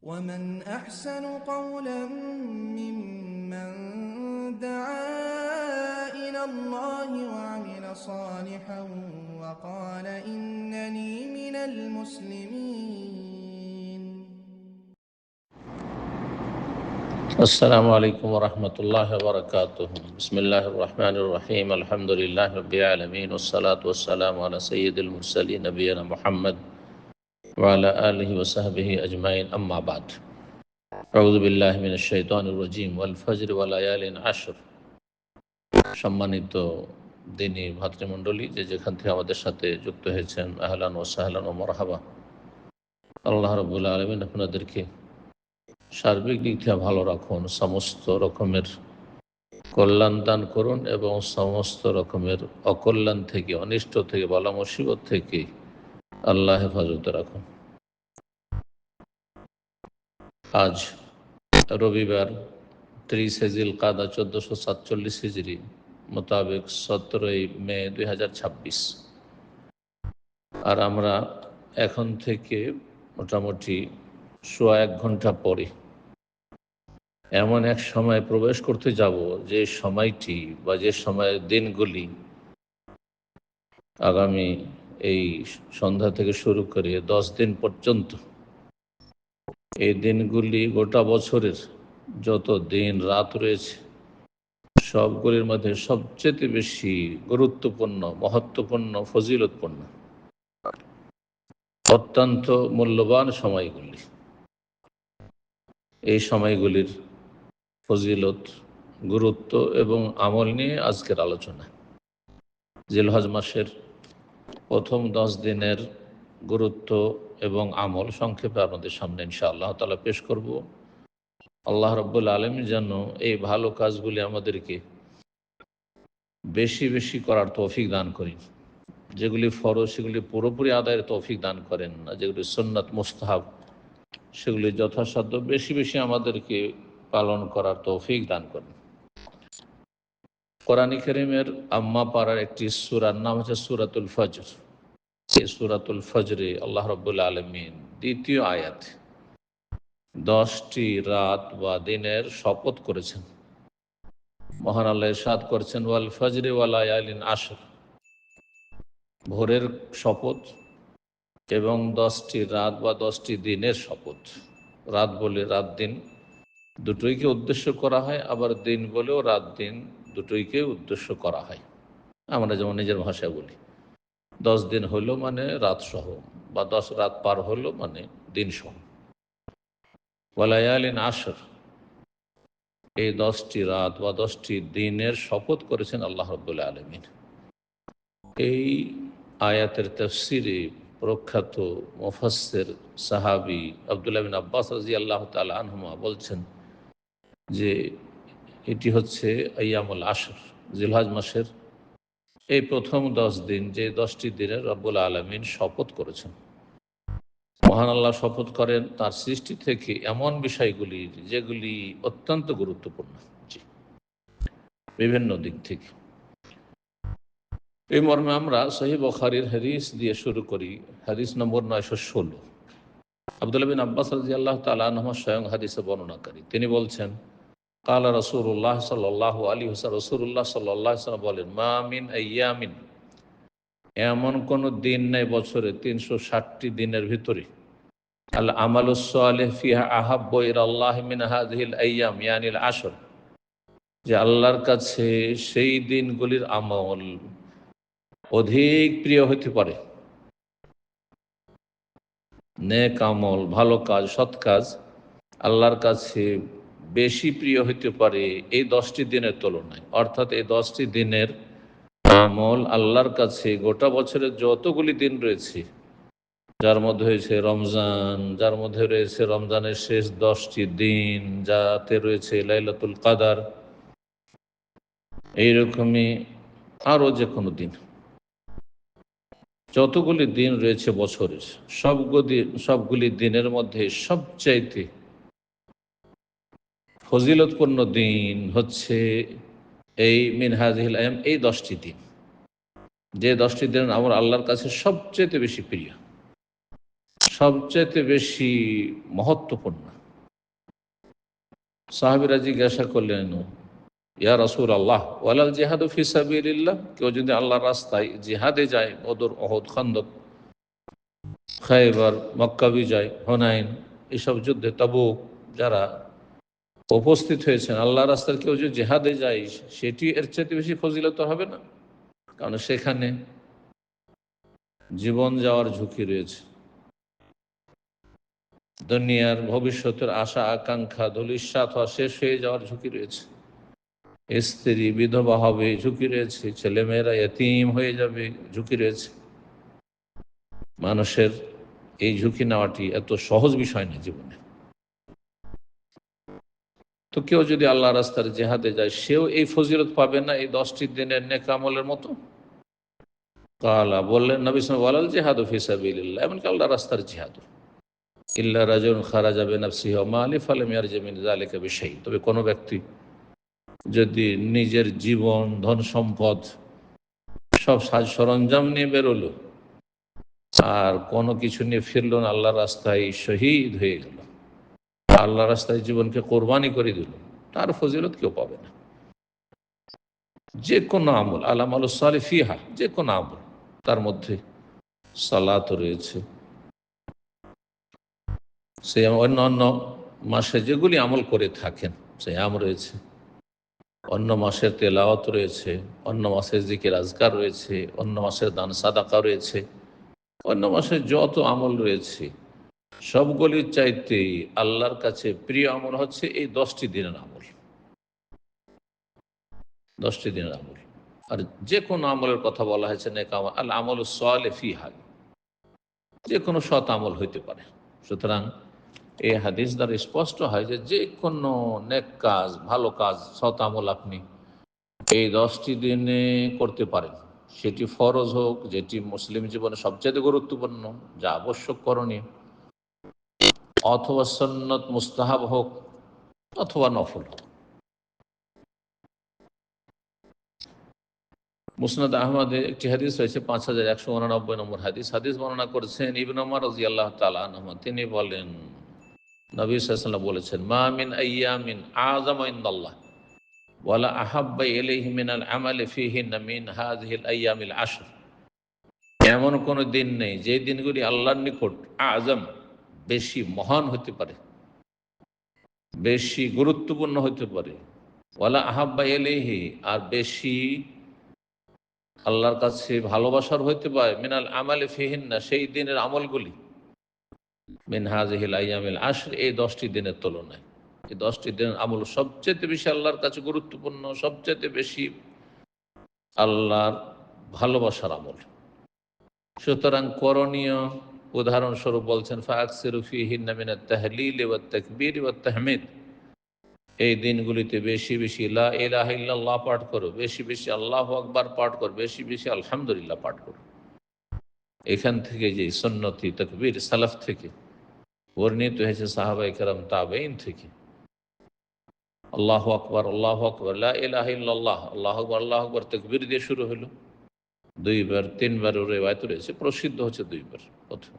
ومن أحسن قولا ممن دعا إلى الله وعمل صالحا وقال إنني من المسلمين. السلام عليكم ورحمة الله وبركاته. بسم الله الرحمن الرحيم. الحمد لله رب العالمين والصلاة والسلام على سيد المرسلين نبينا محمد وعلى آله وصحبه أجمعين. أما بعد، أعوذ بالله من الشيطان الرجيم والفجر وليال عشر। সম্মানিত দিনী ভাতৃমণ্ডলী, যে যেখান থেকে আমাদের সাথে যুক্ত হয়েছেন, আহলান ও সাহলান ও মারহাবা। আল্লাহ রাব্বুল আলামিন আপনাদেরকে সার্বিক দিক থেকে ভালো রাখুন, সমস্ত রকমের কল্যাণ দান করুন এবং সমস্ত রকমের অকল্যাণ থেকে, অনিষ্ট থেকে, বালা মুসিবত থেকে আল্লাহ হেফাজতে রাখুন। আজ রবিবার 30 জিলকাদা 1447 হিজরি মোতাবেক 17 মে 2026। আর আমরা এখন থেকে মোটামুটি সোয়া 1 ঘন্টা পরে এমন এক সময় প্রবেশ করতে যাব, যে সময়টি বা যে সময়ের দিনগুলি আগামী এই সন্ধ্যা থেকে শুরু করে 10 দিন পর্যন্ত, এই দিনগুলি গোটা বছরের যত দিন রাত রয়েছে সবগুলির মধ্যে সবচেয়ে বেশি গুরুত্বপূর্ণ, মহত্বপূর্ণ, ফজিলতপূর্ণ, অত্যন্ত মূল্যবান সময়গুলি। এই সময়গুলির ফজিলত, গুরুত্ব এবং আমল নিয়ে আজকের আলোচনা। জিলহজ মাসের প্রথম 10 দিনের গুরুত্ব এবং আমল সংক্ষেপে আপনাদের সামনে ইনশাআল্লাহ তাআলা পেশ করব। আল্লাহ রাব্বুল আলামিন যেন এই ভালো কাজগুলি আমাদেরকে বেশি বেশি করার তৌফিক দান করেন। যেগুলি ফরজ সেগুলি পুরোপুরি আদায়ের তৌফিক দান করেন না, যেগুলি সুন্নাত মুস্তাহাব সেগুলি যথাসাধ্য বেশি বেশি আমাদেরকে পালন করার তৌফিক দান করেন। কোরআন কারীমের আম্মা পাড়ার একটি সূরার নাম হচ্ছে সূরাতুল ফজর। এই সূরাতুল ফজরে আল্লাহ রাব্বুল আলামিন দ্বিতীয় আয়াত 10টি রাত বা দিনের শপথ করেছেন। মহান আল্লাহ ইরশাদ করেছেন, ওয়াল ফজরি ওয়া লায়ালিন আশর, ভোরের শপথ এবং 10টি রাত বা 10টি দিনের শপথ। রাত বলে রাত দিন দুটোইকে উদ্দেশ্য করা হয়, আবার দিন বলেও রাত দিন দুটোইকে উদ্দেশ্য করা হয়। আমরা যেমন নিজের ভাষায় বলি 10 দিন হলো মানে রাত সহ, বা 10 রাত পার হলো মানে দিন সহ। ওয়ালায়ালিন আশর, এই 10টি রাত বা 10টি দিনের শপথ করেছেন আল্লাহ রাব্বুল আলামিন। এই আয়াতের তাফসিরে প্রখ্যাত মুফাসসির সাহাবী আব্দুল্লাহ বিন আব্বাস রাদিয়াল্লাহু তাআলা আনহুমা বলছেন যে এটি হচ্ছে আইয়ামুল আশর, জিলহজ মাসের এই প্রথম 10 দিন, যে 10টি দিনের রব্বুল আলামিন শপথ করেছেন। মহান আল্লাহ শপথ করেন তার সৃষ্টি থেকে এমন বিষয়গুলি যেগুলি অত্যন্ত গুরুত্বপূর্ণ, বিভিন্ন দিক থেকে। এই মর্মে আমরা সহিহ বুখারীর হাদিস দিয়ে শুরু করি। হাদিস নম্বর 916। আব্দুল্লাহ বিন আব্বাস রাদিয়াল্লাহু তাআলা আনহু স্বয়ং হাদিসে বর্ণনাকারী। তিনি বলছেন, কালা রাসূলুল্লাহ সাল্লাল্লাহু আলাইহি ওয়াসাল্লাম, রাসূলুল্লাহ সাল্লাল্লাহু আলাইহি ওয়াসাল্লাম বলেন, মা মিন আইয়ামিন, এমন কোন দিন নেই বছরে 360টি দিনের ভিতরে, আল আমালুস সালিহ ফিহা আহাব্বু ইলাল্লাহি মিন হাযিহিল আইয়াম ইয়ানিল আশর, যে আল্লাহর কাছে সেই দিনগুলির আমল অধিক প্রিয় হতে পারে, নেক আমল, ভালো কাজ, সৎ কাজ আল্লাহর কাছে বেশি প্রিয় হতে পারে এই 10টি দিনের তুলনায়। অর্থাৎ এই 10টি দিনের আমল আল্লাহর কাছে গোটা বছরের যতগুলি দিন রয়েছে, যার মধ্যে হয়েছে রমজান, যার মধ্যে রয়েছে রমজানের শেষ 10টি দিন, যাতে রয়েছে লাইলাতুল কাদার, এইরকমই আরও যে কোনো দিন, যতগুলি দিন রয়েছে বছরের সবগুলি দিনের মধ্যে সবচাইতে ফজিলতপূর্ণ দিন হচ্ছে এই মিন হাযিহিল আইয়াম, এই 10টি দিন, যে 10টি দিন আমার আল্লাহর কাছে সবচেয়ে বেশি প্রিয়। সবচেয়ে বেশি মহত্বপূর্ণ। সাহাবীরা জিজ্ঞাসা করলেন, ইয়া রাসূলাল্লাহ ওয়ালাল জিহাদু ফি সাবিলিল্লাহ, কেউ যদি আল্লাহর রাস্তায় জিহাদে যায়, বদর, উহুদ, খন্দক, খায়বার, মক্কা বিজয়, হুনাইন, এসব যুদ্ধে, তাবুক, যারা উপস্থিত হয়েছেন, আল্লাহর রাস্তায় কেউ যদি জিহাদে যায়, সেটি এর চেয়ে বেশি ফজিলত হবে না? কারণ সেখানে জীবন যাওয়ার ঝুঁকি রয়েছে, দুনিয়ার ভবিষ্যতের আশা আকাঙ্ক্ষা ধূলিসাৎ হওয়া, শেষ হয়ে যাওয়ার ঝুঁকি রয়েছে, স্ত্রী বিধবা হবে ঝুঁকি রয়েছে, ছেলেমেয়েরা এতিম হয়ে যাবে ঝুঁকি রয়েছে। মানুষের এই ঝুঁকি নেওয়াটি এত সহজ বিষয় না জীবনে। তো কেউ যদি আল্লাহ রাস্তার জেহাদে যায়, সেও এই ফজিলত পাবে না এই 10টি দিনের নেক আমলের মতো? কালা, বললেন নবী সাল্লাল্লাহু আলাইহি ওয়াসাল্লাম, ওয়ালাল জিহাদু ফি সাবিলিল্লাহ, এমনকি আল্লাহ রাস্তার জিহাদ, ইল্লা রাজুলুন খারাজা বিনাফসিহি ওয়া মালিহি ফালাম ইয়ারজি মিন যালিকা বিশাই, তবে কোনো ব্যক্তি যদি নিজের জীবন, ধন সম্পদ, সব সাজ সরঞ্জাম নিয়ে বেরোলো আর কোনো কিছু নিয়ে ফিরল না, আল্লাহ রাস্তায় শহীদ হয়ে গেল, আল্লাহ রাস্তায় জীবনকে কোরবানি করে দিল, তার ফজিলত কেউ পাবে না। যে কোনো আমল, আল আমালু সালিহ ফিহা, যে কোনো আমল, তার মধ্যে সালাত রয়েছে, সে অন্য অন্য মাসে যেগুলি আমল করে থাকেন, সে আম রয়েছে, অন্য মাসের তেলাওয়াত রয়েছে, অন্য মাসের জিকির আজকার রয়েছে, অন্য মাসের দান সাদাকা রয়েছে, অন্য মাসের যত আমল রয়েছে, সবগুলির চাইতে আল্লাহর কাছে প্রিয় আমল হচ্ছে এই 10টি দিনের আমল, 10টি দিনের আমল। আর যে কোনো আমলের কথা বলা হয়েছে নেক আমল, আল আমল সালেহ ফিহা, যে কোনো সৎ আমল হইতে পারে। সুতরাং এই হাদিস দ্বারা স্পষ্ট হয় যে যে কোনো নেক কাজ, ভালো কাজ, সৎ আমল আপনি এই 10টি দিনে করতে পারেন, সেটি ফরজ হোক, যেটি মুসলিম জীবনে সবচেয়ে গুরুত্বপূর্ণ, যা আবশ্যক করণীয়, অথবা সুন্নত মুস্তাহাব হোক, অথবা নফল হোক। মুসনাদ আহমদে একটি হাদিস রয়েছে, 5189 নম্বর হাদিস। হাদিস বর্ণনা করেছেন ইবনে ওমর রাদিয়াল্লাহু তাআলা আনহু। তিনি বলেন, নবী সাল্লাল্লাহু আলাইহি ওয়াসাল্লাম বলেছেন, মা মিন আইয়ামিন আযামা ইনদাল্লাহ ওয়ালা আহাব্বা ইলাইহি মিনাল আমালি ফীহিন্না মিন হাযিহিল আইয়ামিল আশর, এমন কোনো দিন নেই যে দিনগুলি আল্লাহর নিকট আযম, বেশি মহান হতে পারে, বেশি গুরুত্বপূর্ণ হতে পারে, ওয়ালা আহাব্বা ইলাইহি, আর বেশি আল্লাহর কাছে ভালোবাসার হইতে পারে, মিনাল আমালি ফিহিন্না, সেই দিনের আমলগুলি, মিন হাযিহিল আইয়ামিল আশর, এই 10টি দিনের তুলনায় এই 10টি দিনের আমল সবচেয়ে বেশি আল্লাহর কাছে গুরুত্বপূর্ণ, সবচেয়ে বেশি আল্লাহর ভালোবাসার আমল। সুতরাং করণীয়, উদাহরণস্বরূপ বলছেন, ফাকসিরু ফীহিন্না মিনাত তাহলিল ওয়াত তাকবীর ওয়াত তাহমিদ, এই দিনগুলিতে বেশি বেশি লা ইলাহা ইল্লাল্লাহ পাঠ করো, বেশি বেশি আল্লাহু আকবার পাঠ করো, বেশি বেশি আলহামদুলিল্লাহ পাঠ করো। এখান থেকে যে সুন্নতি তাকবীর সালাফ থেকে বর্ণিত হয়েছে, সাহাবায়ে কেরাম, তাবেঈন থেকে, আল্লাহু আকবার, আল্লাহু আকবার, লা ইলাহা ইল্লাল্লাহ, আল্লাহু আকবার, আল্লাহু আকবার, তাকবীর দিয়ে শুরু হলো, 2বার 3বার রিওয়ায়াত রয়েছে, প্রসিদ্ধ হচ্ছে 2বার। প্রথম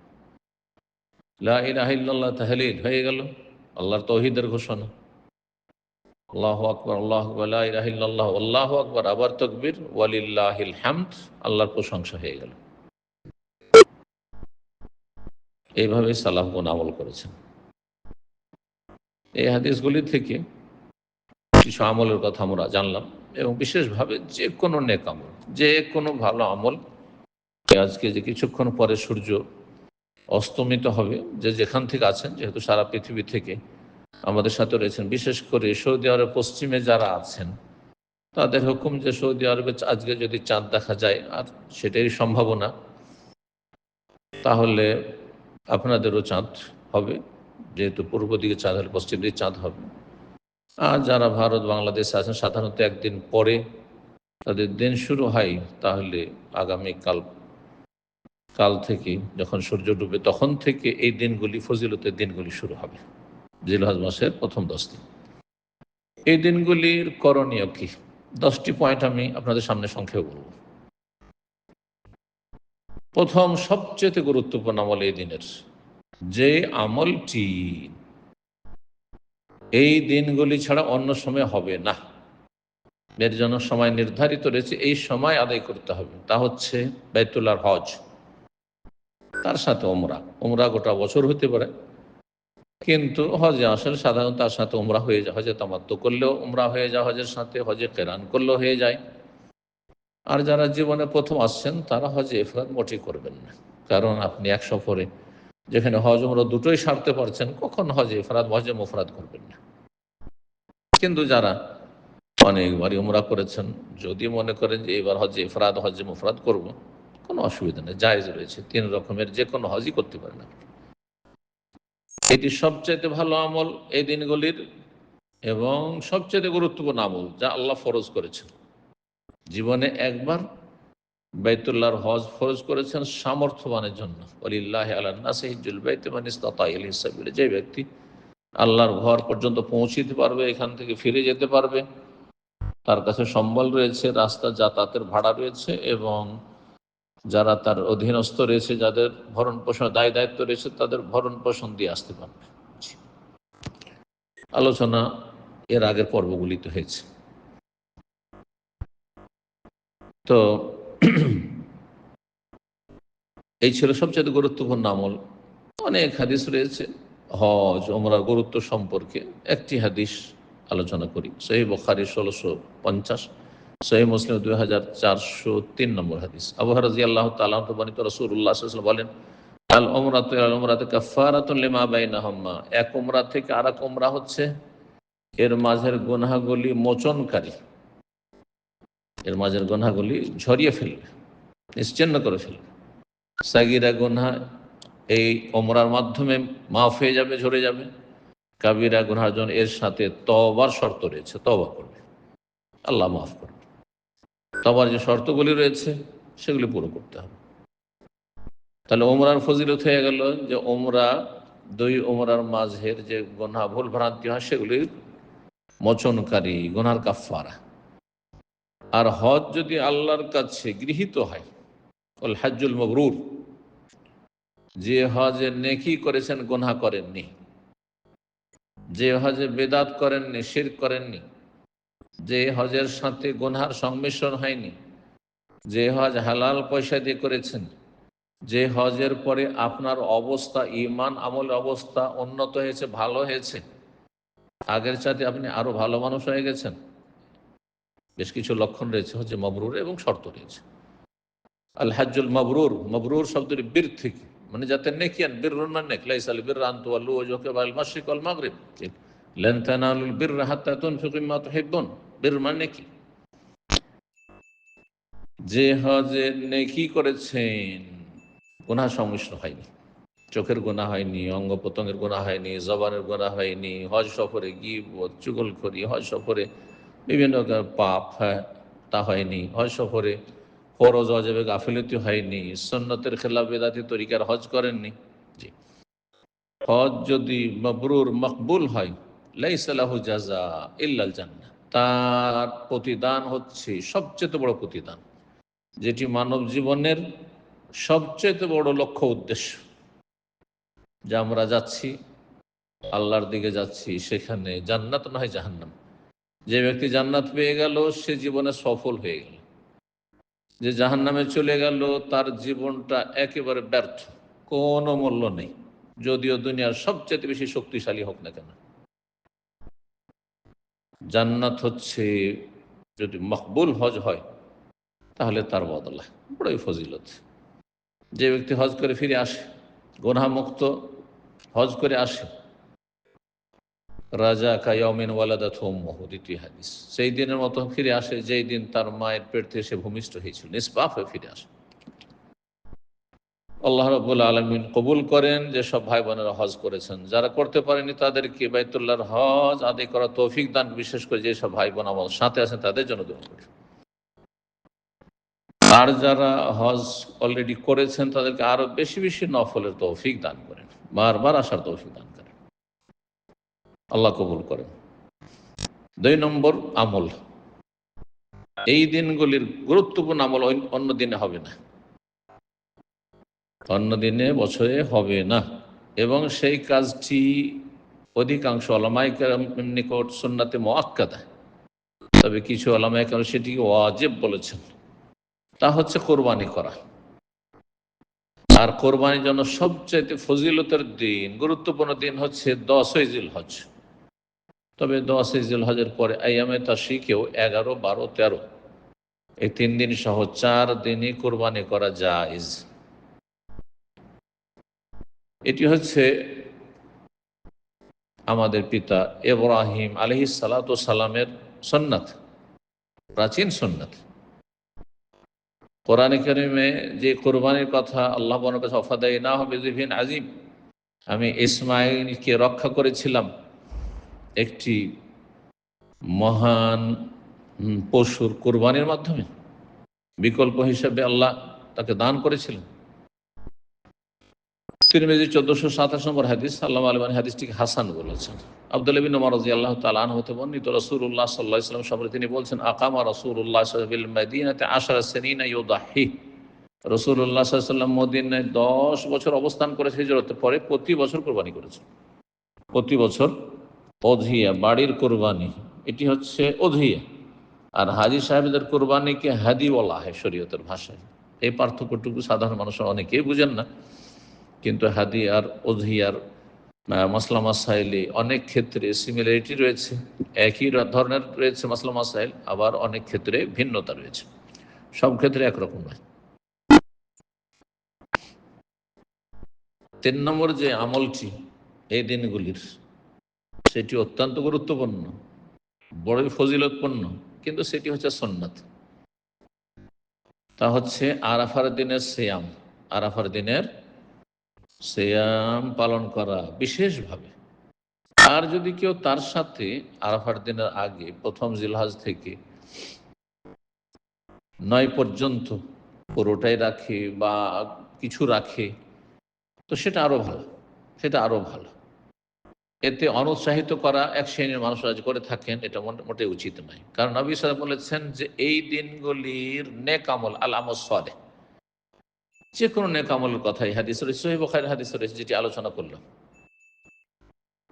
লা ইলাহা ইল্লাল্লাহ তাহলিল হয়ে গেল, আল্লাহর তাওহীদের ঘোষণা, আল্লাহু আকবার, আল্লাহু আকবার, লা ইলাহা ইল্লাল্লাহ, আল্লাহু আকবার, আবার তাকবীর, ওয়ালিল্লাহিল হামদ, আল্লাহর প্রশংসা হয়ে গেল। এইভাবে সালাফগণ আমল করেছেন। এই হাদিসগুলি থেকে কিছু আমলের কথা আমরা জানলাম, এবং বিশেষভাবে যে কোনো নেক আমল, যে কোনো ভালো আমল, আজকে যে কিছুক্ষণ পরে সূর্য অস্তমিত হবে, যে যেখান থেকে আছেন, যেহেতু সারা পৃথিবী থেকে আমাদের সাথে রয়েছেন, বিশেষ করে সৌদি আরব পশ্চিমে যারা আছেন, তাদের হুকুম যে সৌদি আরবে আজকে যদি চাঁদ দেখা যায়, আর সেটাই সম্ভাবনা, তাহলে আপনাদেরও চাঁদ হবে, যেহেতু পূর্ব দিকে চাঁদ হলে পশ্চিম দিকে চাঁদ হবে। আর যারা ভারত বাংলাদেশে আছেন, সাধারণত একদিন পরে তাদের দিন শুরু হয়, তাহলে আগামীকাল থেকে যখন সূর্য ডুবে, তখন থেকে এই দিনগুলি, ফজিলতের দিনগুলি শুরু হবে, জিলহজ মাসের প্রথম 10 দিন। এই দিনগুলির করণীয় কি? 10টি পয়েন্ট আমি আপনাদের সামনে সংক্ষেপে বলব। প্রথম সবচেয়ে গুরুত্বপূর্ণ আমল এই দিনের, যে আমলটি এই দিনগুলি ছাড়া অন্য সময় হবে না, এর জন্য সময় নির্ধারিত রয়েছে, এই সময় আদায় করতে হবে, তা হচ্ছে বাইতুল্লাহর হজ, তার সাথে ওমরা। ওমরা গোটা বছর হতে পারে, কিন্তু হজে আসলে সাধারণত তার সাথে ওমরা হয়ে যায়। হজে তামাত্তু করলেও ওমরা হয়ে যায় হজের সাথে, হজে কেরান করলেও হয়ে যায়। আর যারা জীবনে প্রথম আসছেন তারা হজে ইফরাদ মোটেই করবেন না, কারণ আপনি এক সফরে যেখানে হজ ওমরা দুটোই সারতে পারছেন, কখন হজে ইফরাদ হজে মুফরাদ করবেন না। কিন্তু যারা অনেকবারই উমরা করেছেন, যদি মনে করেন যে এবার হজে ইফরাদ হজে মুফরাদ করব, কোনো অসুবিধা নেই, জায়েজ রয়েছে। 3 রকমের যে কোনো হজই করতে পারেন আপনি। এটি সবচাইতে ভালো আমল এই দিনগুলির, এবং সবচাইতে গুরুত্বপূর্ণ আমল যা আল্লাহ ফরজ করেছেন। জীবনে একবার বাইতুল্লাহর হজ ফরজ করেছেন সামর্থ্যবানের জন্য। ওয়ালিল্লাহি আলান নাসি হিজ্জুল বাইতি মান ইসতাতা ইলাইহি সাবিলা। যে ব্যক্তি আল্লাহর ঘর পর্যন্ত পৌঁছিতে পারবে, এখান থেকে ফিরে যেতে পারবে, তার কাছে সম্বল রয়েছে, রাস্তা যাতায়াতের ভাড়া রয়েছে, এবং যারা তার অধীনস্থ রয়েছে, যাদের ভরণ পোষণ দায় দায়িত্ব রয়েছে, তাদের ভরণ পোষণ দিয়ে আসতে পারবে। আলোচনা এর আগের পর্বগুলিতে হয়েছে। তো এই ছিল সবচেয়ে গুরুত্বপূর্ণ আমল। অনেক হাদিস রয়েছে হজ ওমরার গুরুত্ব সম্পর্কে। একটি হাদিস আলোচনা করি। সহিহ বুখারী 1650, সহিহ মুসলিম 2403 নম্বর হাদিস। আবু হুরায়রা রাদিয়াল্লাহু তাআলা আনহু বর্ণিত, রাসূলুল্লাহ সাল্লাল্লাহু আলাইহি ওয়াসাল্লাম বলেন, আল উমরাতু ইলাল উমরাতি কাফফারাতুন লিমা বাইনাহুমা। এক উমরা থেকে আরেক উমরা হচ্ছে এর মাঝের গুনাহগুলি মোচনকারী, এর মাঝের গুনাহগুলি ঝরিয়ে ফেলবে, নিশ্চিহ্ন করে ফেলবে। সাগিরা গুনাহ এই ওমরার মাধ্যমে মাফ হয়ে যাবে, ঝরে যাবে। কাবিরা গুনাহের জন্য এর সাথে তওবার শর্ত রয়েছে, তওবা করবে, আল্লাহ মাফ করবে। তওবার যে শর্তগুলি রয়েছে সেগুলি পুরো করতে হবে। তাহলে ওমরার ফজিলত হয়ে গেল যে ওমরা, দুই ওমরার মাঝের যে গুনাহ ভুল ভ্রান্তি হয় সেগুলির মোচনকারী, গুনার কাফফারা। আর হজ যদি আল্লাহর কাছে গৃহীত হয়, ওল হজ্জুল মাবরুর, যে হজে নেকি করেছেন গুনাহ করেননি, যে হজে বেদাত করেননি, শিরক করেননি, যে হজের সাথে গুনহার সংমিশ্রণ হয়নি, যে হজ হালাল পয়সা দিয়ে করেছেন, যে হজের পরে আপনার অবস্থা, ঈমান আমলের অবস্থা উন্নত হয়েছে, ভালো হয়েছে, আগের চাইতে আপনি আরো ভালো মানুষ হয়ে গেছেন, বেশ কিছু লক্ষণ রয়েছে হজে মাবরুর, এবং শর্ত রয়েছে। আল হজ্জুল মাবরুর, মাবরুর শব্দটি বীর থেকে, মানে যাতে নেকিয়ান, বীরুন না নেক, লাইসাল বিররা আন তুওয়াল্লু ওয়াজহাকুম আল মাশরিক ওয়াল মাগরিব, ঠিক, লান তানালুল বিররা হাত্তা তুনফিকু মিম্মা তুহিব্বুন। বীর মানে কি? যে হজে নেকি করেছেন, গুনাহ সংমিশ্র হয়নি, চোখের গুনাহ হয়নি, অঙ্গ প্রত্যঙ্গের গুনাহ হয়নি, জবানের গুনাহ হয়নি, হজ সফরে গীবত, চুগলখড়ি, হজ সফরে বিভিন্ন পাপ, হ্যাঁ, তা হয়নি, হজ সফরে ফরজ ওয়াজিবে গাফিলতি হয়নি, সুন্নতের খেলাফ বেদাতি তরিকার হজ করেননি। জি, হজ যদি মাবরুর মকবুল হয়, লাইসা লাহু জাযা ইল্লাল জান্নাহ, তার প্রতিদান হচ্ছে সবচেয়ে বড় প্রতিদান, যেটি মানব জীবনের সবচেয়ে বড় লক্ষ্য উদ্দেশ্য, যে আমরা যাচ্ছি আল্লাহর দিকে যাচ্ছি, সেখানে জান্নাত না হয় জাহান্নাম। যে ব্যক্তি জান্নাত পেয়ে গেল সে জীবনে সফল হয়ে গেল, যে জাহান্নামে চলে গেল তার জীবনটা একেবারে ব্যর্থ, কোনো মূল্য নেই, যদিও দুনিয়ার সবচেয়ে বেশি শক্তিশালী হোক না কেন। জান্নাত হচ্ছে, যদি মকবুল হজ হয় তাহলে তার বদলা বড়ই ফজিলত। যে ব্যক্তি হজ করে ফিরে আসে, গুনাহমুক্ত হজ করে আসে, রাজা কায়ামিন ওয়ালাদাত উম্মুহু, দ্বিতীয় হাদিস, সেই দিনের মতো ফিরে আসে যেই দিন তার মায়ের পেট থেকে সে ভূমিষ্ঠ হয়েছিল, নিষ্পাপ হয়ে ফিরে আসে। আল্লাহ রাব্বুল আলামিন কবুল করেন যে সব ভাই বোনেরা হজ করেছেন, যারা করতে পারেনি তাদেরকে বাইতুল্লাহর হজ আদায় করার তৌফিক দান, বিশেষ করে যে সব ভাই বোন আমার সাথে আছেন তাদের জন্য দোয়া করি। আর যারা হজ অলরেডি করেছেন তাদেরকে আরো বেশি বেশি নফলের তৌফিক দান করেন, বারবার আসার তৌফিক দান করেন, আল্লাহ কবুল করেন। 2 নম্বর আমল, এই দিনগুলির গুরুত্বপূর্ণ আমল অন্য দিনে হবে না, অন্য দিনে বছরে হবে না। এবং সেই কাজটি অধিকাংশ ওলামায়ে কেরামের নিকট সুন্নাতে মুআক্কাদা, তবে কিছু ওলামায়ে কেরাম সেটিকে ওয়াজিব বলেছেন। তা হচ্ছে কোরবানি করা। আর কোরবানির জন্য সবচাইতে ফজিলতের দিন, গুরুত্বপূর্ণ দিন হচ্ছে 10 জিলহজ। তবে 10 জিলহজের পরে আইয়ামে তাশরিকেও 11, 12, 13 এই 3 দিন সহ 4 দিনই কোরবানি করা জায়েজ। এটি হচ্ছে আমাদের পিতা ইব্রাহিম আলাইহিস সালাতু সালামের সুন্নাত, প্রাচীন সুন্নাত। কোরআনে কারিমে যে কোরবানির কথা আল্লাহ বর্ণনা করেছেন, ওয়াফাদাইনাহু বিযিবহিন আযীম, আমি ইসমাঈলকে রক্ষা করেছিলাম একটি মহান পশুর কোরবানির মাধ্যমে। বিকল্প হিসেবে আল্লাহ তাকে দান করেছিলেন। তিরমিজি 1427 নম্বর হাদিস, আল্লামা আলবানী হাদিসটিকে হাসান বলেছেন। আব্দুল্লাহ বিন ওমর রাদিয়াল্লাহু তাআলা আনহু হতে বর্ণিত, রাসূলুল্লাহ সাল্লাল্লাহু আলাইহি ওয়াসাল্লাম সম্পর্কে তিনি বলছেন, আকামা রাসূলুল্লাহ সাল্লাল্লাহু আলাইহি ওয়াসাল্লাম বিল মাদিনাতি 10 সিনিনা ইউদাহি। রাসূলুল্লাহ সাল্লাল্লাহু আলাইহি ওয়াসাল্লাম মদিনায় 10 বছর অবস্থান করেছে হিজরতের পরে, প্রতি বছর কোরবানি করেছেন। প্রতি বছর অযহিয়া, বাড়ির কোরবানি, এটি হচ্ছে অযহিয়া। আর হাজি সাহেবদের কোরবানিকে হাদি বলা হয় শরীয়তের ভাষায়। এই পার্থক্যটুকু সাধারণ মানুষের অনেকেই বুঝেন না, কিন্তু হাদি আর অযহিয়ার মাসলা মাসাইলে অনেক ক্ষেত্রে সিমিলারিটি রয়েছে, একই ধরনের রয়েছে মাসলা মাসাইল, আবার অনেক ক্ষেত্রে ভিন্নতা রয়েছে, সব ক্ষেত্রে একরকম নয়। 3 নম্বর যে আমলটি এই দিনগুলির, সেটি অত্যন্ত গুরুত্বপূর্ণ, বড়ই ফজিলতপূর্ণ, কিন্তু সেটি হচ্ছে সুন্নাত। তা হচ্ছে আরাফার দিনের সিয়াম। আরাফার দিনের সিয়াম পালন করা বিশেষভাবে। আর যদি কেউ তার সাথে আরাফার দিনের আগে প্রথম জিলহজ থেকে 9 পর্যন্ত পুরোটাই রাখে বা কিছু রাখে, তো সেটা আরো ভালো, সেটা আরো ভালো। এতে অনুৎসাহিত করা এক শ্রেণীর মানুষ আজ করে থাকেন, এটা মোটেই উচিত নয়। কারণ নবী সাল্লাল্লাহু আলাইহি ওয়াসাল্লাম বলেছেন যে এই দিনগুলির নেক আমল, আল আমল সালেহ, যে কোনো নেক আমলের কথাই হাদিস রয়েছে, সহিহ বুখারীর হাদিস রয়েছে, যেটি আলোচনা করলাম।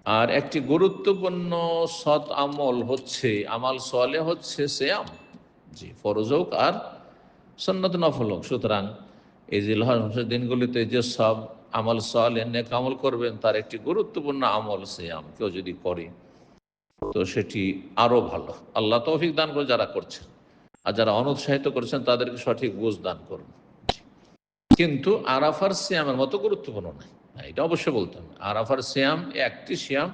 আর একটি গুরুত্বপূর্ণ সৎ আমল হচ্ছে, আমাল সালেহ হচ্ছে সিয়াম। জি, ফরজ হোক আর সুন্নত নফল হোক। সুতরাং এই জিলহজের দিনগুলিতে যে সব আমল সালেহ, নেক আমল করবেন, তার একটি গুরুত্বপূর্ণ আমল সিয়াম। কেউ যদি করে তো সেটি আরো ভালো। আল্লাহ তৌফিক দান করে যারা করছেন, আর যারা অনুৎসাহিত করছেন তাদেরকে সঠিক বুঝ দান করুন। কিন্তু আরাফার সিয়ামের মতো গুরুত্বপূর্ণ নয়, এটা অবশ্যই বলতে হবে। আরাফার সিয়াম একটি সিয়াম,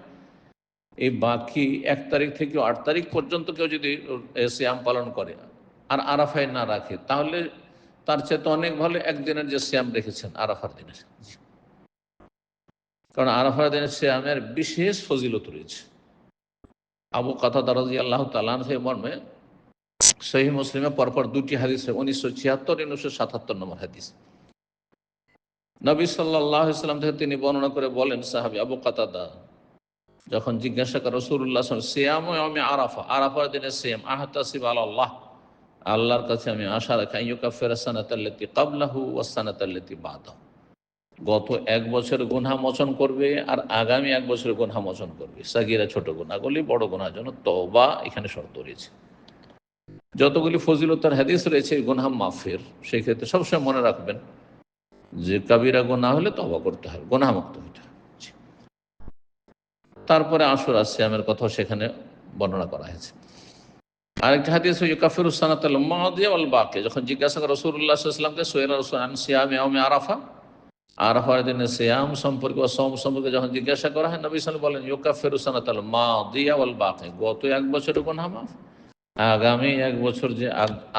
এই বাকি 1 তারিখ থেকে 8 তারিখ পর্যন্ত কেউ যদি সিয়াম পালন করে আর আরাফায় না রাখে, তাহলে তার চেয়ে অনেক ভালো একদিনের যে সিয়াম রেখেছেন আরাফার দিনের। কারণ আরাফার দিনের সিয়ামের বিশেষ ফজিলত রয়েছে। আবু কাতাদা রাদিয়াল্লাহু তাআলা আনহু মর্মে সহিহ মুসলিমে পরপর 2টি হাদিস, 1976, 1977 নম্বর হাদিস। নবী সাল্লাল্লাহু আলাইহি ওয়াসাল্লাম থেকে তিনি বর্ণনা করে বলেন, সাহাবী আবু কাতাদা যখন জিজ্ঞাসা করে রাসূলুল্লাহ সাল্লাল্লাহু আলাইহি ওয়াসাল্লাম, সিয়ামু ইয়াউমি আরাফা, আরাফার দিনের সিয়াম, আহতাসিব আলাল্লাহ, আল্লাহর কাছে আমি আশা রাখি, আইয়ুকাফিরা সানাতাল্লাতী ক্বাবলাহু ওয়াস সানাতাল্লাতী বাদাহু, গত 1 বছর গুনাহ মোচন করবে আর আগামী 1 বছর গুনাহ মোচন করবে। সাগীরা ছোট গুনাহগুলি, বড় গুনাহের জন্য তওবা এখানে শর্ত রয়েছে। যতগুলি ফজিলতের হাদিস রয়েছে গুনাহ মাফের, সেই ক্ষেত্রে সবসময় মনে রাখবেন যে কাবিরা গুনাহ হলে তওবা করতে হবে, গুনাহ মুক্ত হতে হবে। তারপরে আশুরা সিয়ামের কথাও সেখানে বর্ণনা করা হয়েছে। আরেকটা হাদিস ইউকাফিরুস সানাতাল মাদিয়া ওয়াল বাকি, যখন জিজ্ঞাসা করে রাসূলুল্লাহ সাল্লাল্লাহু আলাইহি ওয়াসাল্লামকে সুয়েল রাসূল আন সিয়াম ইয়াউমি আরাফা, আরাফার দিনের সিয়াম সম্পর্কে বা সওম সম্পর্কে যখন জিজ্ঞাসা করা হয়, নবী সাল্লাল্লাহু আলাইহি ওয়াসাল্লাম বলেন ইউকাফিরুস সানাতাল মাদিয়া ওয়াল বাকি, গত 1 বছরের গুনাহ মাফ, আগামী 1 বছর যে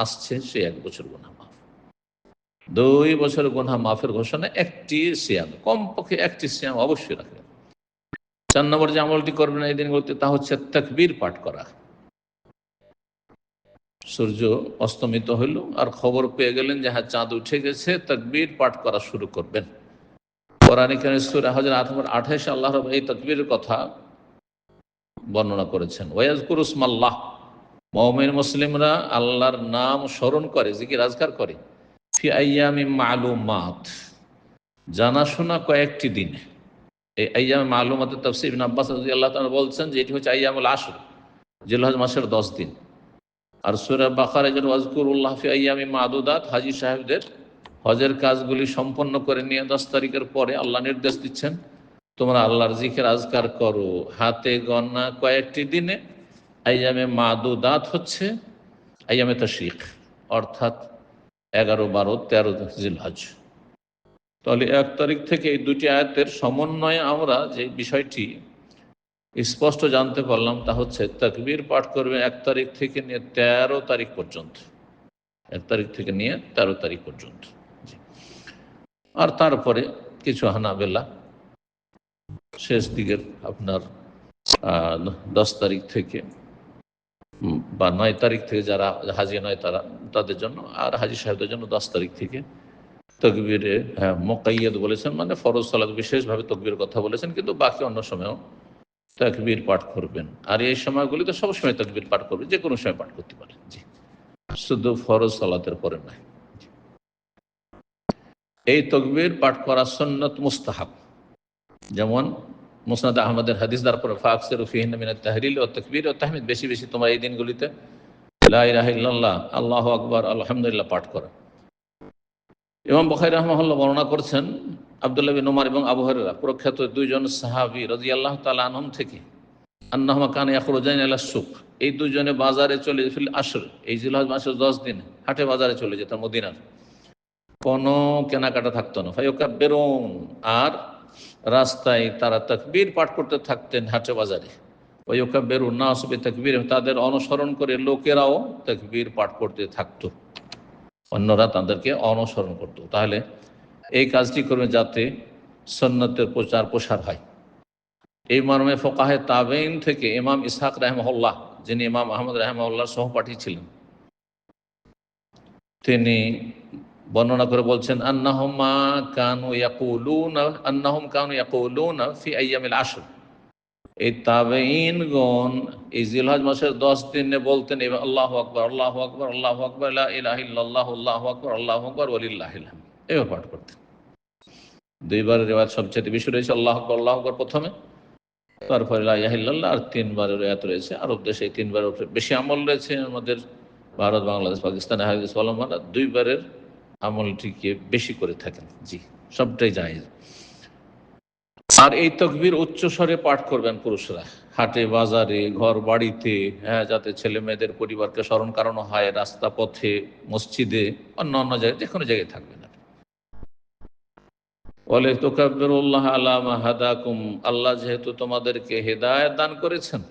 আসছে সেই 1 বছর গুনাহ মাফ। 2 বছরের গুনাহ মাফের ঘোষণা একটি সিয়াম, কমপক্ষে একটি সিয়াম অবশ্যই রাখবেন। 4 নম্বর যে আমলটি করবেন এই দিনগুলোতে, তা হচ্ছে তাকবীর পাঠ করা। সূর্য অস্তমিত হইল আর খবর পেয়ে গেলেন যে হ্যাঁ চাঁদ উঠে গেছে, তাকবীর পাঠ করা শুরু করবেন। কোরআনে কারিমে সূরা হজর 28 আল্লাহ রাব্বুল এই তাকবীরের কথা বর্ণনা করেছেন। ওয়াজকুরুসমাল্লাহ, মুমিন মুসলিমরা আল্লাহর নাম স্মরণ করে, জিকির আজকার করে, ফি আইয়ামিম মালুমাত, জানাশোনা কয়েকটি দিনে। এই আইয়ামে মালুমাতের তাফসীর ইবনে আব্বাস রাদিয়াল্লাহু তাআলা বলছেন যে এটি হচ্ছে আইয়ামুল আশর, জিলহজ মাসের 10 দিন। আর সূরা বাকারায় যেন ওয়াজকুরুল্লাহ ফি আইয়ামিন মাদুদাত, হাজী সাহেবদের হজের কাজগুলি সম্পন্ন করে নিয়ে 10 তারিখের পরে আল্লাহ নির্দেশ দিচ্ছেন তোমরা আল্লাহর জিকির আজকার করো হাতে গণনা কয়েকটি দিনে। আইয়ামে মাদুদাত হচ্ছে আইয়ামে তাশরিক, অর্থাৎ 11, 12, 13 জিলহজ। তাহলে 1 তারিখ থেকে এই দুটি আয়াতের সমন্বয়ে আমরা যে বিষয়টি স্পষ্ট জানতে পারলাম তা হচ্ছে তাকবীর পাঠ করবে 1 তারিখ থেকে নিয়ে 13 তারিখ পর্যন্ত, 1 তারিখ থেকে নিয়ে 13 তারিখ পর্যন্ত। আর তারপরে কিছু হানাবেলা শেষ দিকের আপনার 10 তারিখ থেকে বা 9 তারিখ থেকে, যারা হাজি নয় তাদের জন্য, আর হাজি সাহেবদের জন্য 10 তারিখ থেকে তকবীরে মুকাইয়াদ বলেছেন, মানে ফরজ সালাত বিশেষভাবে তকবীর কথা বলেছেন, কিন্তু বাকি অন্য সময়ও তাকবীর পাঠ করবেন। আর এই সময়গুলিতে সবসময় তাকবীর পাঠ করবে, যে কোনো সময় পাঠ করতে পারে, জি, শুধু ফরজ সালাতের পরে নয়। এই তাকবীর পাঠ করা সুন্নাত মুস্তাহাব, যেমন মুসনাদ আহমদের হাদিস, তারপরে ফাকসিরু ফীহিন্না মিনাত তাহলিল ওয়াত তাকবীর ওয়াত তাহমিদ, বেশি বেশি তোমরা এই দিনগুলিতে লা ইলাহা ইল্লাল্লাহ, আল্লাহু আকবার, আলহামদুলিল্লাহ পাঠ করো। ইমাম বুখারী রাহিমাহুল্লাহ বর্ণনা করছেন আব্দুল্লাহ বিন উমর এবং আবু হুরায়রা, প্রখ্যাত দুইজন সাহাবী রাদিয়াল্লাহু তাআলা আনহুম থেকে, আন্নাহুমা কানা ইয়াখরুজান ইলা সুক, এই দুজনে বাজারে চলে ফিল আশর, এই জিলহজ মাসের 10 দিন হাটে বাজারে চলে যেতেন মদিনার, কোনো কেনাকাটা থাকতো না। ফায়ুকাব্বিরুন, আর রাস্তায় তারা তাকবীর পাঠ করতে থাকতেন হাটে বাজারে। ওয়ায়ুকাব্বিরুন নাস বিতাকবীর, তাদের অনুসরণ করে লোকেরাও তাকবীর পাঠ করতে থাকতো, অন্যরা তাদেরকে অনুসরণ করত। তাহলে এই কাজটি করবে যাতে সুন্নতের প্রচার প্রসার হয়। এই মর্মে ফোকাহে তাবেইন থেকে ইমাম ইসহাক রাহিমাহুল্লাহ, যিনি ইমাম আহমদ রাহিমাহুল্লাহর সহপাঠী ছিলেন, তিনি বর্ণনা করে বলছেন আন্নাহুম কানু ইয়াকুলুনা ফি আইয়ামিল আশর, এই তাবেঈনগণ এই জিলহজ মাসের 10 দিনে বলতেন আল্লাহু আকবার, আল্লাহু আকবার, আল্লাহু আকবার, লা ইলাহা ইল্লাল্লাহ, আল্লাহু আকবার, আল্লাহু আকবার, ওয়ালিল্লাহিল হামদ, এভাবে পাঠ করতেন। দুইবার রিওয়ায়াত সবচেয়ে বেশি রয়েছে আল্লাহু আকবার, আল্লাহু আকবার প্রথমে, তারপরে লা ইলাহা ইল্লাল্লাহ, আর 3বারের রিওয়ায়াত রয়েছে আরব দেশে, এই 3বারের বেশি আমল রয়েছে। আমাদের ভারত, বাংলাদেশ, পাকিস্তানে হাদিস ওলামারা 2বারের আমলটিকে বেশি করে থাকেন, জি, সবটাই জায়েজ। আর এই তাকবীর উচ্চস্বরে পাঠ করবেন পুরুষরা, হাটে বাজারে, ঘর বাড়িতে, যাতে ছেলে মেয়েদের পরিবারকে স্মরণ করানো হয়, রাস্তা পথে, মসজিদে, অন্য অন্য জায়গায়, যে কোনো জায়গায় থাকবেন। ওয়ালা তুকাব্বিরুল্লাহ আলা মা হাদাকুম, আল্লাহ যেহেতু তোমাদেরকে হেদায়েত দান করেছেন,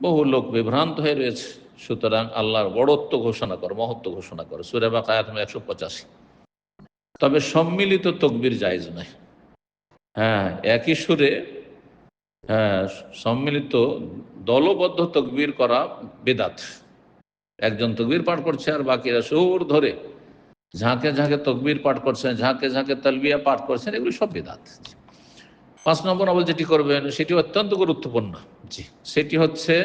বহু লোক বিভ্রান্ত হয়ে রয়েছে, সুতরাং আল্লাহর বড়ত্ব ঘোষণা করো, মহত্ব ঘোষণা করো। সূরা বাকারা আয়াত 185। তবে সম্মিলিত তাকবীর জায়েজ নয়। একই সুরে সম্মিলিত দলবদ্ধ তাকবীর করা বেদাত। একজন তাকবীর পাঠ করছে আর বাকিরা সুর ধরে ঝাঁকে ঝাঁকে তাকবীর পাঠ করছেন, ঝাঁকে ঝাঁকে তালবিয়া পাঠ করছেন, এগুলি সব বেদাত। 5 নম্বর আমল যেটি করবেন সেটি অত্যন্ত গুরুত্বপূর্ণ, জি, সেটি হচ্ছে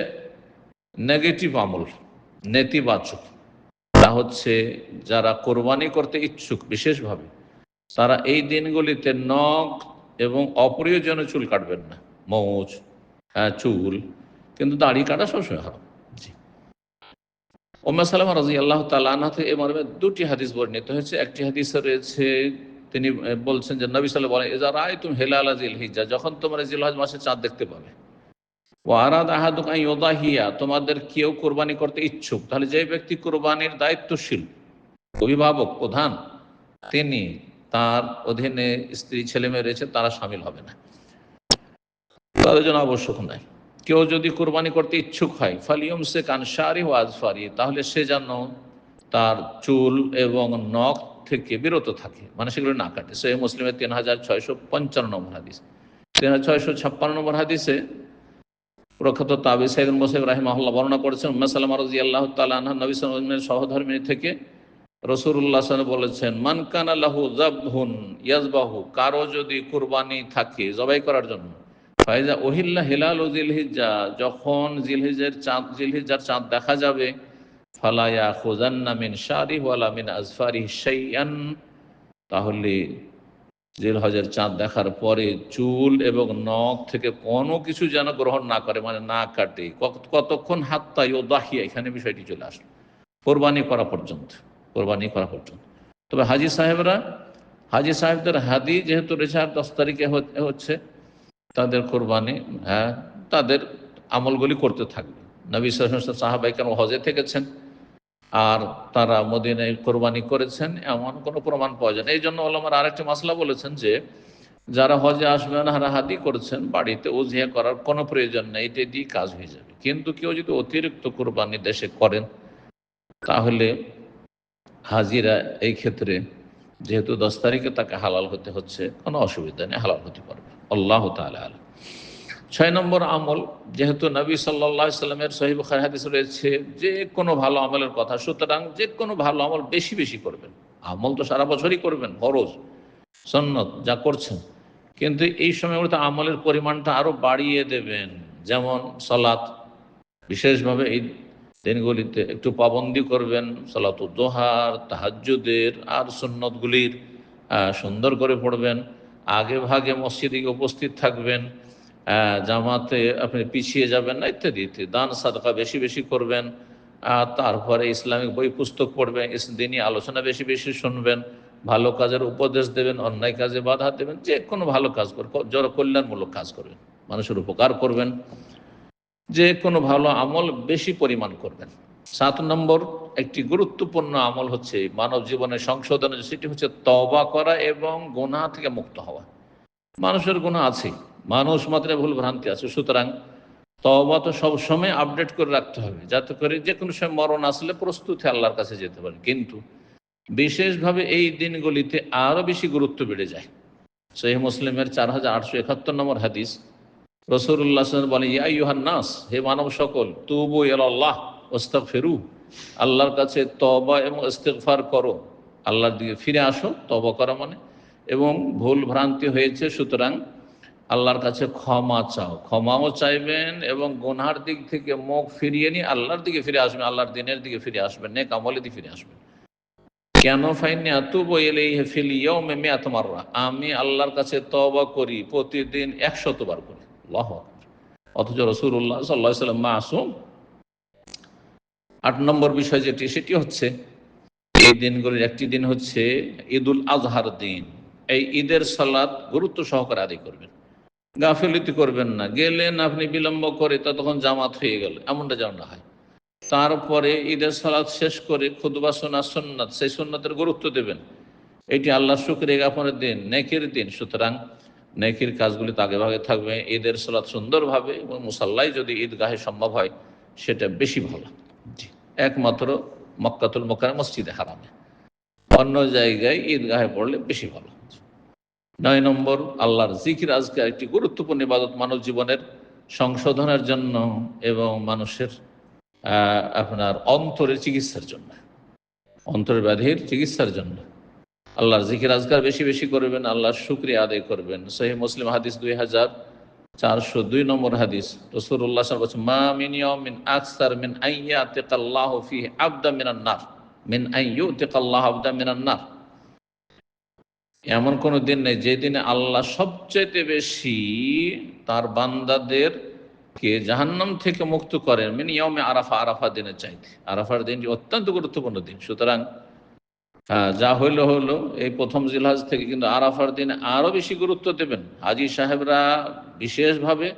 নেগেটিভ আমল, নেতিবাচক। তা হচ্ছে যারা কোরবানি করতে ইচ্ছুক বিশেষভাবে, তারা এই দিনগুলিতে নখ এবং অপ্রয়োজনীয় চুল কাটবেন না, মোচ, চুল, কিন্তু দাড়ি কাটা সবসময় হারাম, জি। উম্মে সালামা রাদিয়াল্লাহু তাআলা আনহা থেকে এই মর্মে 2টি হাদিস বর্ণিত হয়েছে। একটি হাদিসে রয়েছে, তিনি বলছেন যে নবী সাল্লাল্লাহু আলাইহি ওয়াসাল্লাম বলেন, ইযা রাআইতুম হিলালা যিলহিজ্জাহ, যখন তোমরা জিলহজ মাসে চাঁদ দেখতে পাবে, ওয়া আরাদা আহাদুকুম আন ইউদাহিয়া, তোমাদের কেউ কোরবানি করতে ইচ্ছুক, তাহলে যে ব্যক্তি কোরবানির দায়িত্বশীল, অভিভাবক, প্রধান, তিনি, তার অধীনে স্ত্রী ছেলে মেয়ে রয়েছে, তারা শামিল হবে না, তাদের জন্য আবশ্যক নয়। কেউ যদি কোরবানি করতে ইচ্ছুক হয়, ফালিয়ুমসিক আন শারি ওয়া আযফারি, তাহলে সে যেন তার চুল এবং নখ থেকে বিরত থাকে, মানে সেগুলো না কাটে। সহিহ মুসলিমের 3655 নম্বর হাদিস। 3656 নম্বর হাদিসে প্রখ্যাত তাবী সাঈদ ইবনে মুসাইয়্যিব রাহিমাহুল্লাহ বর্ণনা করেছেন, উম্মে সালামা রাদিয়াল্লাহু তাআলা আনহা নবী সাল্লাল্লাহু আলাইহি ওয়াসাল্লামের সহধর্মিণী থেকে রাসূলুল্লাহ সাল্লাল্লাহু আলাইহি ওয়াসাল্লাম বলেছেন, মান কানা লাহু যাবহুন ইয়াযবাহু, কারো যদি কুরবানি থাকে জবাই করার জন্য, ফাইজা উহিল্লা হিলালু যিলহিজ্জাহ, যখন যিলহিজ্জার চাঁদ দেখা যাবে, ফালা ইয়াখুযান্না মিন শারিহি ওয়ালা মিন আযফারিহি শাইআন, তাহলে জিলহজের চাঁদ দেখার পরে চুল এবং নখ থেকে কোনো কিছু যেন গ্রহণ না করে, মানে না কাটে। কতক্ষণ? হাত্তা ইউদাহিয়া, এখানে বিষয়টি চলে আসলো, কোরবানি করা পর্যন্ত, কোরবানি করা পর্যন্ত। তবে হাজি সাহেবদের হাদি যেহেতু রেজার 10 তারিখে হচ্ছে, তাদের কোরবানি, হ্যাঁ, তাদের আমলগুলি করতে থাকবে। নবী সাল্লাল্লাহু আলাইহি ওয়াসাল্লাম সাহাবায়ে কেরাম হজে থেকেছেন আর তারা মদিনায় কোরবানি করেছেন, এমন কোনো প্রমাণ পাওয়া যায় না। এই জন্য ওলামারা আরেকটি মাসলা বলেছেন যে যারা হজে আসবেন হারাহাদি করছেন, বাড়িতে উজিয়া করার কোনো প্রয়োজন নেই, এটা দিয়ে কাজ হয়ে যাবে। কিন্তু কেউ যদি অতিরিক্ত কোরবানি দেশে করেন, তাহলে হাজিরা এই ক্ষেত্রে যেহেতু 10 তারিখে তাকে হালাল হতে হচ্ছে, কোনো অসুবিধা নেই, হালাল হতে পারবে। আল্লাহ তাআলা আলাম। 6 নম্বর আমল, যেহেতু নবী সাল্লাল্লাহু আলাইহি সাল্লামের সহিহ বুখারী হাদিস রয়েছে যে কোনো ভালো আমলের কথা, সুতরাং যে কোনো ভালো আমল বেশি বেশি করবেন। আমল তো সারা বছরই করবেন, ফরজ সুন্নত যা করছেন, কিন্তু এই সময়গুলোতে আমলের পরিমাণটা আরও বাড়িয়ে দেবেন। যেমন সালাত, বিশেষভাবে এই দিনগুলিতে একটু পাবন্দি করবেন, সালাতুদ দোহার, তাহাজ্জুদের আর সুন্নতগুলির সুন্দর করে পড়বেন। আগে ভাগে মসজিদে গিয়ে উপস্থিত থাকবেন, জামাতে আপনি পিছিয়ে যাবেন না, ইত্যাদি ইত্যাদি। দান সাদকা বেশি বেশি করবেন, তারপরে ইসলামিক বই পুস্তক পড়বেন, দিনী আলোচনা বেশি বেশি শুনবেন, ভালো কাজের উপদেশ দেবেন, অন্যায় কাজে বাধা দেবেন, যে কোনো ভালো কাজ করবেন, যারা কল্যাণমূলক কাজ করবেন, মানুষের উপকার করবেন, যে কোনো ভালো আমল বেশি পরিমাণ করবেন। 7 নম্বর একটি গুরুত্বপূর্ণ আমল হচ্ছে মানব জীবনের সংশোধনে, সেটি হচ্ছে তওবা করা এবং গুনাহ থেকে মুক্ত হওয়া। মানুষের গুনাহ আছে, মানুষ মাত্র ভুল ভ্রান্তি আছে, সুতরাং তওবা তো সবসময় আপডেট করে রাখতে হবে, যাতে করে যে কোনো সময় মরণ আসলে প্রস্তুতি আল্লাহর কাছে যেতে পারে। কিন্তু বিশেষভাবে এই দিনগুলিতে আরও বেশি গুরুত্ব বেড়ে যায়। সহিহ মুসলিমের 4871 নম্বর হাদিস, রাসূলুল্লাহ সাল্লাল্লাহু আলাইহি ওয়াসাল্লাম বলেন, ইয়া আইয়ুহান নাস, হে মানব সকল, তুবু ইলাল্লাহ ওয়াস্তাগফিরু, আল্লাহর কাছে তওবা এবং ইস্তিগফার করো, আল্লাহর দিকে ফিরে আসো, তওবা করা মানে, এবং ভুল ভ্রান্তি হয়েছে সুতরাং আল্লাহর কাছে ক্ষমা চাও, ক্ষমাও চাইবেন, এবং গুনহার দিক থেকে মুখ ফিরিয়ে নিয়ে আল্লাহর দিকে ফিরে আসবেন, আল্লাহর দিনের দিকে ফিরে আসবেন, নেক আমলে দিয়ে ফিরে আসবেন। কেন? ফাইন্নী আতুবু ইলাইহি ফিল ইয়াউমি মিআত মাররা, আমি আল্লাহর কাছে তওবা করি প্রতিদিন 100 বার করি। আল্লাহু আকবার। অথচ রাসূলুল্লাহ সাল্লাল্লাহু আলাইহি ওয়াসাল্লাম মাসুম। 8 নম্বর বিষয় যেটি, সেটি হচ্ছে এই দিনগুলির একটি দিন হচ্ছে ঈদুল আজহার দিন। এই ঈদের সালাত গুরুত্ব সহকারে আদায় করবেন, গাফিলতি করবেন না। গেলেন আপনি বিলম্ব করে, ততক্ষণ জামাত হয়ে গেল, এমনটা যেন না হয়। তারপরে ঈদের সালাত শেষ করে খুতবা শোনা সুন্নাত, সেই সুন্নাতের গুরুত্ব দেবেন। এটি আল্লাহর শুকরিয়া জ্ঞাপনের দিন, নেকির দিন, সুতরাং নেকির কাজগুলিতে আগে ভাগে থাকবে। ঈদের সালাত সুন্দরভাবে এবং মুসাল্লায় যদি ঈদগাহে সম্ভব হয় সেটা বেশি ভালো। একমাত্র মক্কাতুল মুকাররমা মসজিদে হারামে, অন্য জায়গায় ঈদগাহে পড়লে বেশি ভালো। 9 নম্বর, আল্লাহর জিকির আজকার একটি গুরুত্বপূর্ণ ইবাদত, মানব জীবনের সংশোধনের জন্য এবং মানুষের আপনার অন্তরের চিকিৎসার জন্য, অন্তরের ব্যাধির চিকিৎসার জন্য আল্লাহর জিকির আজকার বেশি বেশি করবেন, আল্লাহর শুকরিয়া আদায় করবেন। সহিহ মুসলিম হাদিস 2402 নম্বর হাদিস, রাসূলুল্লাহ সাল্লাল্লাহু আলাইহি ওয়াসাল্লাম, মা মিন ইয়াউমিন আকসার মিন আইয়াতিকাল্লাহু ফিহি আবদা মিনান নার, মিন আইয়ুতিকাল্লাহু আবদা মিনান নার, এমন কোনো দিন নেই যে দিনে আল্লাহ সবচেয়ে বেশি তার বান্দাদেরকে জাহান্নাম থেকে মুক্ত করেন মিন ইয়াউমে আরাফা, আরাফা দিনের চাইতে। আরাফার দিনটি অত্যন্ত গুরুত্বপূর্ণ দিন, সুতরাং যা হইলো হলো এই প্রথম জিলহজ থেকে, কিন্তু আরাফার দিনে আরও বেশি গুরুত্ব দেবেন হাজি সাহেবরা বিশেষভাবে,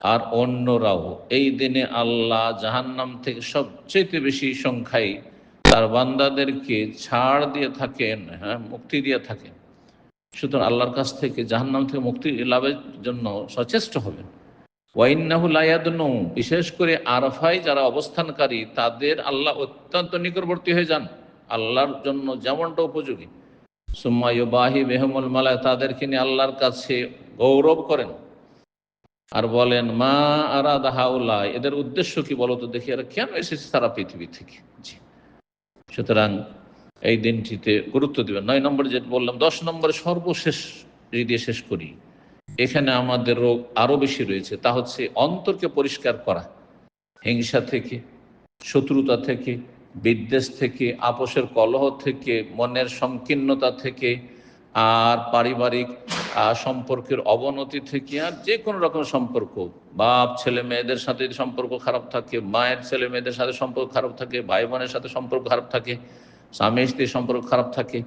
আর অন্যরাও। এই দিনে আল্লাহ জাহান্নাম থেকে সবচেয়ে বেশি সংখ্যায় তার বান্দাদেরকে ছাড় দিয়ে থাকেন, হ্যাঁ, মুক্তি দিয়ে থাকেন। সুতরাং আল্লাহর কাছ থেকে জাহান্নাম থেকে মুক্তি লাভের জন্য সচেষ্ট হবেন। ওয়াইন্নাহু লা ইয়াদনু, বিশেষ করে আরাফায় যারা অবস্থানকারী তাদের আল্লাহ অত্যন্ত নিকটবর্তী হয়ে যান, আল্লাহর জন্য যেমনটা উপযোগী। সুম্মা ইউবাহি বিহিমুল মালায়েকা, তাদেরকে নিয়ে আল্লাহর কাছে গৌরব করেন আর বলেন, মা আরাদা হাউলা, এদের উদ্দেশ্য কি বলো তো দেখি, এরা কেন এসেছে সারা পৃথিবী থেকে। জি, সুতরাং এই দিনটিতে গুরুত্ব দেবেন। 9 নম্বর যেটা বললাম। 10 নম্বরে সর্বশেষ দিয়ে শেষ করি, এখানে আমাদের রোগ আরও বেশি রয়েছে, তা হচ্ছে অন্তরকে পরিষ্কার করা, হিংসা থেকে, শত্রুতা থেকে, বিদ্বেষ থেকে, আপোষের কলহ থেকে, মনের সংকীর্ণতা থেকে, আর পারিবারিক সম্পর্কের অবনতি থেকে, আর যে কোনো রকম সম্পর্ক, বাপ ছেলে মেয়েদের সাথে সম্পর্ক খারাপ থাকে, মায়ের ছেলে মেয়েদের সাথে সম্পর্ক খারাপ থাকে, ভাই বোনের সাথে সম্পর্ক খারাপ থাকে, স্বামী স্ত্রীর সম্পর্ক খারাপ থাকে,